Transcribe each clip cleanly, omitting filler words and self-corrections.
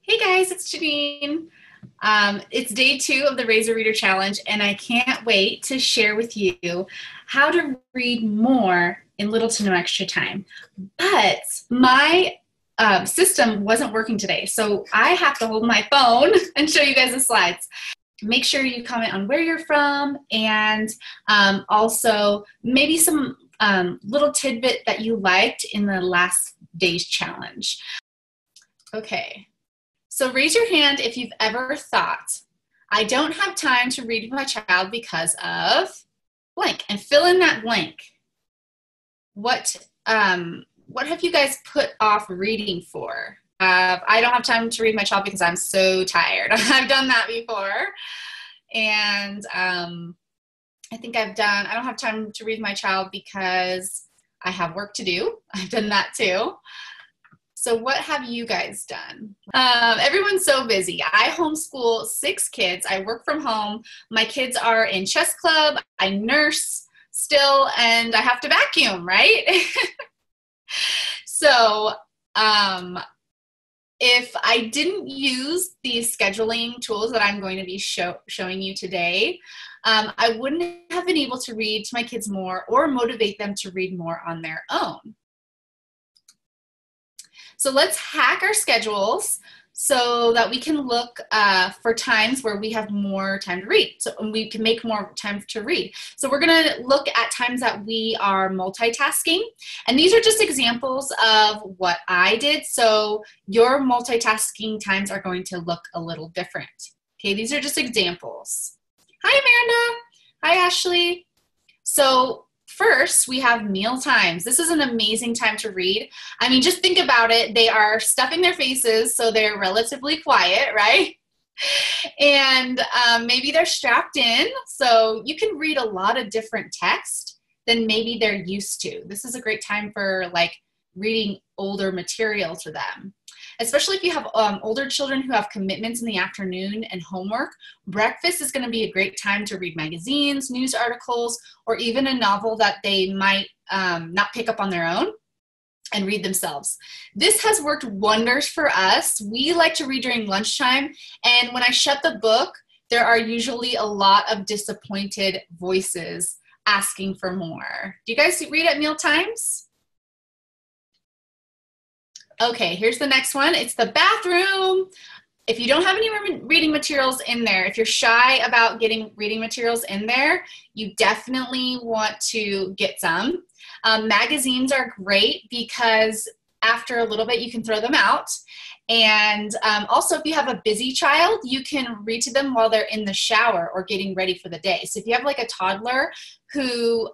Hey guys, it's Janine. It's day 2 of the Raise a Reader Challenge, and I can't wait to share with you how to read more in little to no extra time. But my system wasn't working today, so I have to hold my phone and show you guys the slides. Make sure you comment on where you're from, and also maybe some little tidbit that you liked in the last day's challenge. Okay. So raise your hand if you've ever thought, I don't have time to read with my child because of blank, and fill in that blank. What have you guys put off reading for? I don't have time to read my child because I'm so tired. I've done that before. And I think I don't have time to read my child because I have work to do. I've done that too. So what have you guys done? Everyone's so busy. I homeschool 6 kids. I work from home. My kids are in chess club. I nurse still, and I have to vacuum, right? So if I didn't use these scheduling tools that I'm going to be showing you today, I wouldn't have been able to read to my kids more or motivate them to read more on their own. So let's hack our schedules so that we can look for times where we have more time to read. So we can make more time to read. So we're going to look at times that we are multitasking. And these are just examples of what I did. So your multitasking times are going to look a little different. Okay, these are just examples. Hi, Amanda. Hi, Ashley. So first, we have meal times. This is an amazing time to read. I mean, just think about it. They are stuffing their faces, so they're relatively quiet, right? And maybe they're strapped in, so you can read a lot of different text than maybe they're used to. This is a great time for like reading older material to them. Especially if you have older children who have commitments in the afternoon and homework, breakfast is going to be a great time to read magazines, news articles, or even a novel that they might not pick up on their own and read themselves. This has worked wonders for us. We like to read during lunchtime, and when I shut the book, there are usually a lot of disappointed voices asking for more. Do you guys read at meal times? Okay, here's the next one. It's the bathroom. If you don't have any reading materials in there, if you're shy about getting reading materials in there, you definitely want to get some. Magazines are great because after a little bit, you can throw them out. And also, if you have a busy child, you can read to them while they're in the shower or getting ready for the day. So if you have like a toddler who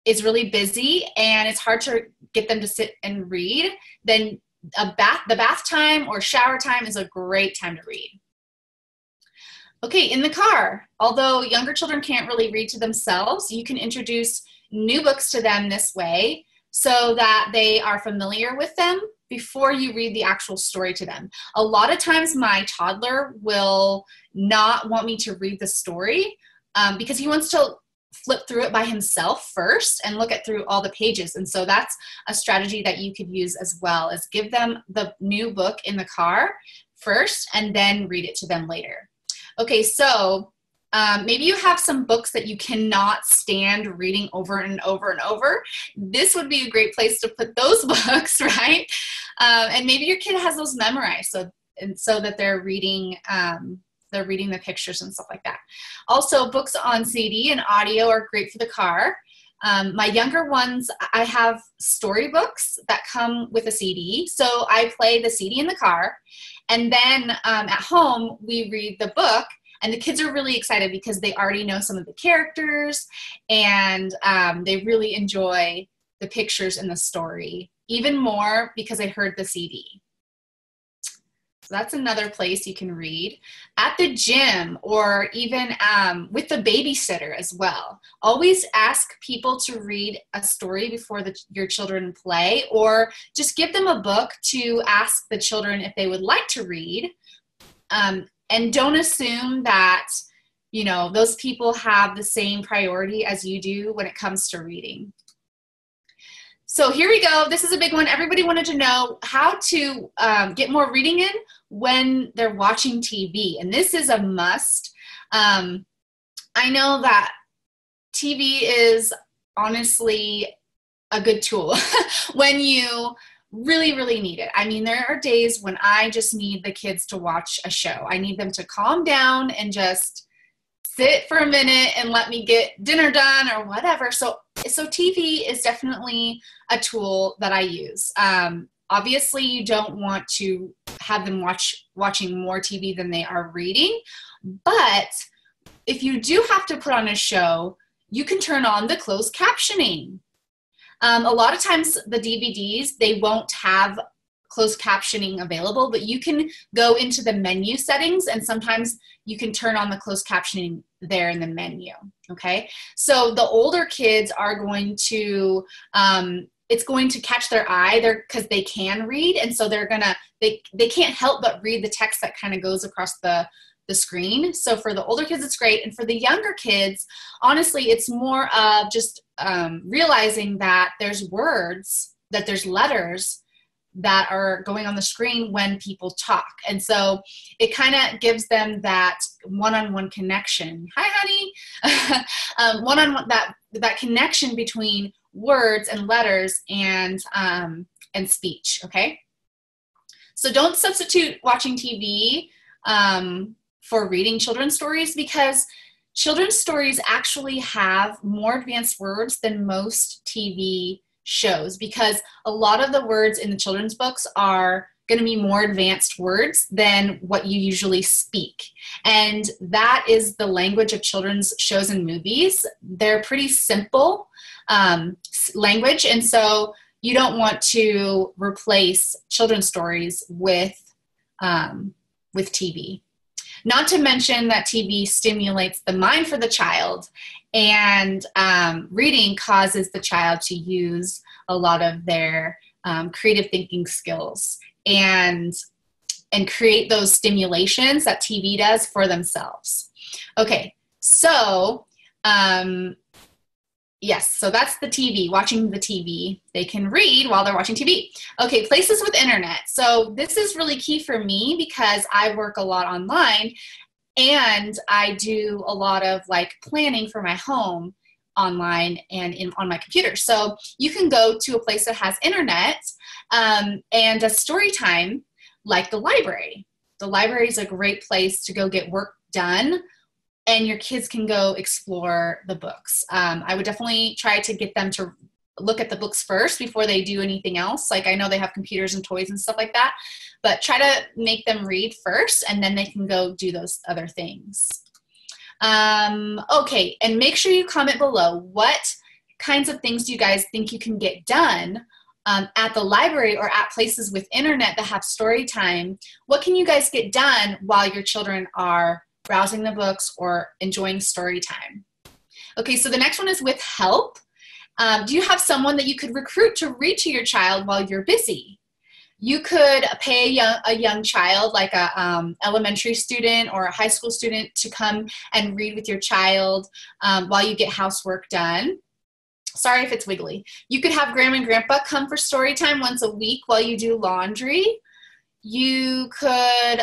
is really busy and it's hard to get them to sit and read, then the bath time or shower time is a great time to read. Okay, in the car, although younger children can't really read to themselves, you can introduce new books to them this way so that they are familiar with them before you read the actual story to them. A lot of times my toddler will not want me to read the story because he wants to flip through it by himself first and look at through all the pages. And so that's a strategy that you could use as well, is give them the new book in the car first and then read it to them later. Okay, so maybe you have some books that you cannot stand reading over and over and over. This would be a great place to put those books, right? And maybe your kid has those memorized so that they're reading the pictures and stuff like that. Also, books on CD and audio are great for the car. My younger ones, I have storybooks that come with a CD. So I play the CD in the car, and then at home, we read the book, and the kids are really excited because they already know some of the characters, and they really enjoy the pictures in the story, even more because I heard the CD. So that's another place you can read. At the gym, or even with the babysitter as well. Always ask people to read a story before your children play, or just give them a book to ask the children if they would like to read. And don't assume that, those people have the same priority as you do when it comes to reading. So here we go. This is a big one. Everybody wanted to know how to get more reading in when they're watching TV. And this is a must. I know that TV is honestly a good tool when you really, really need it. I mean, there are days when I just need the kids to watch a show. I need them to calm down and just sit for a minute and let me get dinner done or whatever. So TV is definitely a tool that I use. Obviously, you don't want to have them watching more TV than they are reading, but if you do have to put on a show, you can turn on the closed captioning. A lot of times the DVDs, they won't have closed captioning available, but you can go into the menu settings and sometimes you can turn on the closed captioning there in the menu, okay? So the older kids are going to, it's going to catch their eye there because they can read, and so they're gonna, they can't help but read the text that kind of goes across the screen. So for the older kids, it's great. And for the younger kids, honestly, it's more of just realizing that there's words, that there's letters that are going on the screen when people talk. And so it kind of gives them that one-on-one connection. Hi, honey. One-on-one, that connection between words and letters and speech, okay? So don't substitute watching TV for reading children's stories, because children's stories actually have more advanced words than most TV shows, because a lot of the words in the children's books are going to be more advanced words than what you usually speak. And that is the language of children's shows and movies. They're pretty simple language, and so you don't want to replace children's stories with TV. Not to mention that TV stimulates the mind for the child, and reading causes the child to use a lot of their creative thinking skills and create those stimulations that TV does for themselves. Okay, so yes, so that's the TV, watching the TV. They can read while they're watching TV. Okay, places with internet. So this is really key for me because I work a lot online and I do a lot of like planning for my home online and on my computer. So you can go to a place that has internet and a story time like the library. The library is a great place to go get work done, and your kids can go explore the books. I would definitely try to get them to look at the books first before they do anything else. Like, I know they have computers and toys and stuff like that, but try to make them read first, and then they can go do those other things. Okay, and make sure you comment below what kinds of things do you guys think you can get done at the library or at places with internet that have story time. What can you guys get done while your children are browsing the books or enjoying story time? Okay, so the next one is with help. Do you have someone that you could recruit to read to your child while you're busy? You could pay a young child, like a elementary student or a high school student, to come and read with your child while you get housework done. Sorry if it's wiggly. You could have grandma and grandpa come for story time once a week while you do laundry. You could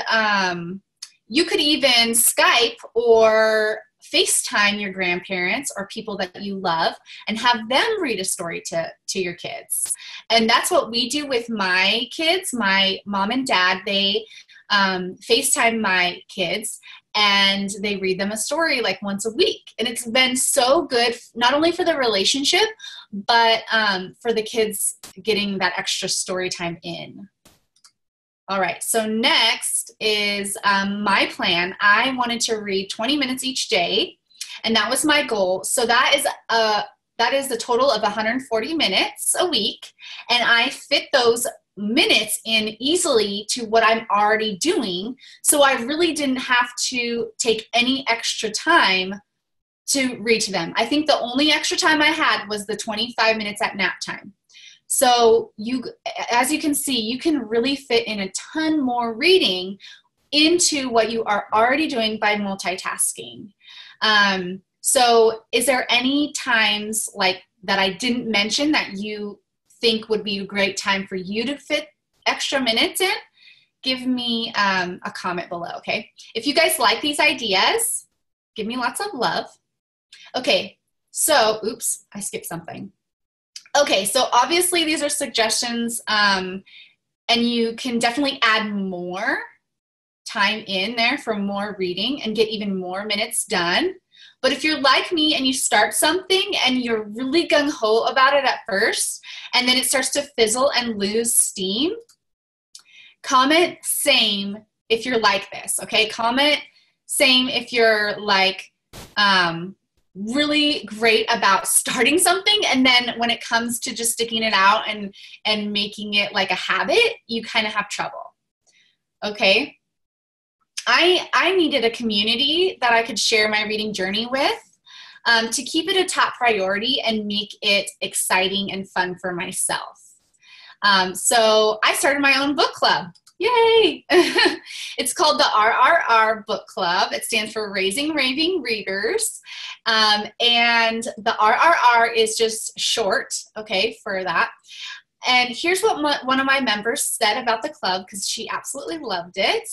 even Skype or FaceTime your grandparents or people that you love and have them read a story to your kids. And that's what we do with my kids. My mom and dad, they FaceTime my kids and they read them a story like once a week. And it's been so good, not only for the relationship, but for the kids getting that extra story time in. All right, so next is my plan. I wanted to read 20 minutes each day, and that was my goal. So that is the total of 140 minutes a week, and I fit those minutes in easily to what I'm already doing, so I really didn't have to take any extra time to read to them. I think the only extra time I had was the 25 minutes at nap time. So as you can see, you can really fit in a ton more reading into what you are already doing by multitasking. So is there any times like that I didn't mention that you think would be a great time for you to fit extra minutes in, give me a comment below, okay? If you guys like these ideas, give me lots of love. Okay, so, oops, I skipped something. Okay, so obviously these are suggestions, and you can definitely add more time in there for more reading and get even more minutes done. But if you're like me and you start something and you're really gung-ho about it at first, and then it starts to fizzle and lose steam, comment same if you're like this, okay? Comment same if you're like really great about starting something, and then when it comes to just sticking it out and making it like a habit, you kind of have trouble, okay? I needed a community that I could share my reading journey with to keep it a top priority and make it exciting and fun for myself. So I started my own book club. Yay! It's called the RRR Book Club. It stands for Raising Raving Readers. And the RRR is just short, okay, for that. And here's what one of my members said about the club, because she absolutely loved it.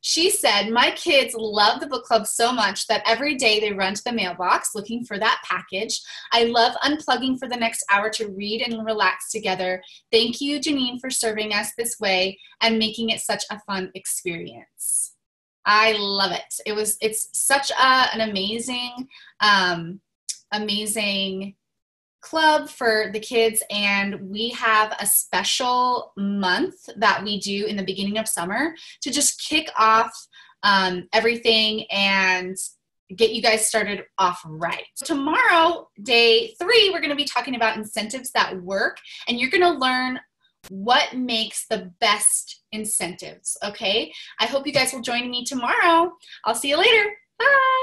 She said, my kids love the book club so much that every day they run to the mailbox looking for that package. I love unplugging for the next hour to read and relax together. Thank you, Janine, for serving us this way and making it such a fun experience. I love it. It's such an amazing, amazing club for the kids, and we have a special month that we do in the beginning of summer to just kick off everything and get you guys started off right. Tomorrow, day 3, we're going to be talking about incentives that work, and you're going to learn what makes the best incentives, okay? I hope you guys will join me tomorrow. I'll see you later. Bye.